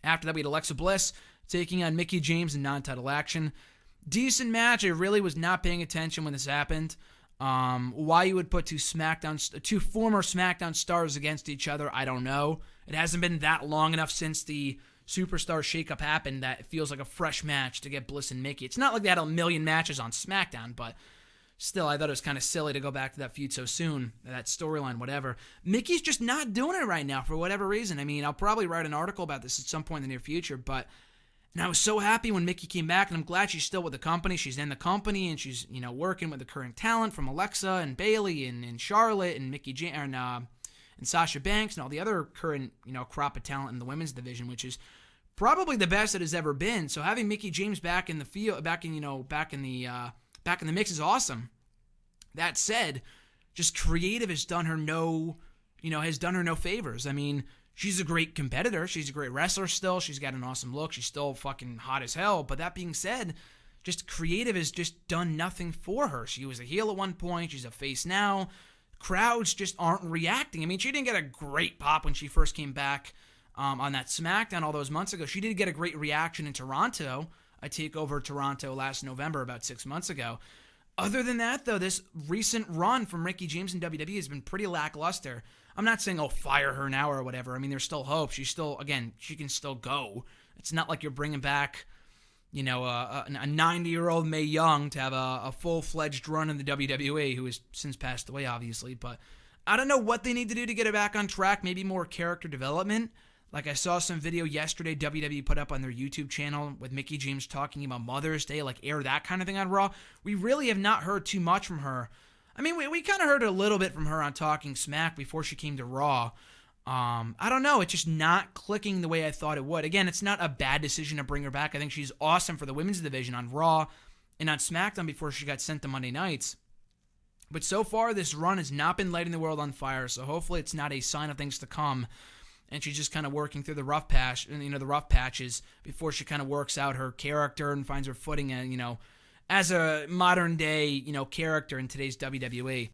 After that, we had Alexa Bliss taking on Mickie James in non-title action. Decent match. I really was not paying attention when this happened. Why you would put two former SmackDown stars against each other, I don't know. It hasn't been that long enough since the Superstar shakeup happened that it feels like a fresh match to get Bliss and Mickie. It's not like they had a million matches on SmackDown, but still, I thought it was kind of silly to go back to that feud so soon, that storyline, whatever. Mickie's just not doing it right now for whatever reason. I mean, I'll probably write an article about this at some point in the near future, and I was so happy when Mickie came back, and I'm glad she's still with the company. She's in the company, and she's, working with the current talent from Alexa and Bayley and Charlotte and and Sasha Banks and all the other current, crop of talent in the women's division, which is probably the best it has ever been. So having Mickie James back in the field, back in the mix is awesome. That said, just creative has done her no favors. I mean, she's a great competitor. She's a great wrestler still. She's got an awesome look. She's still fucking hot as hell. But that being said, just creative has just done nothing for her. She was a heel at one point. She's a face now. Crowds just aren't reacting. I mean, she didn't get a great pop when she first came back on that SmackDown all those months ago. She did get a great reaction in Toronto. I take over Toronto last November, about 6 months ago. Other than that, though, this recent run from Mickie James in WWE has been pretty lackluster. I'm not saying, fire her now or whatever. I mean, there's still hope. She can still go. It's not like you're bringing back, a 90-year-old Mae Young to have a full-fledged run in the WWE, who has since passed away, obviously. But I don't know what they need to do to get her back on track. Maybe more character development. Like I saw some video yesterday WWE put up on their YouTube channel with Mickie James talking about Mother's Day, like air that kind of thing on Raw. We really have not heard too much from her. I mean, we kind of heard a little bit from her on Talking Smack before she came to Raw. I don't know. It's just not clicking the way I thought it would. Again, it's not a bad decision to bring her back. I think she's awesome for the women's division on Raw and on SmackDown before she got sent to Monday nights. But so far, this run has not been lighting the world on fire, so hopefully it's not a sign of things to come. And she's just kind of working through the rough patches before she kind of works out her character and finds her footing, as a modern day, character in today's WWE.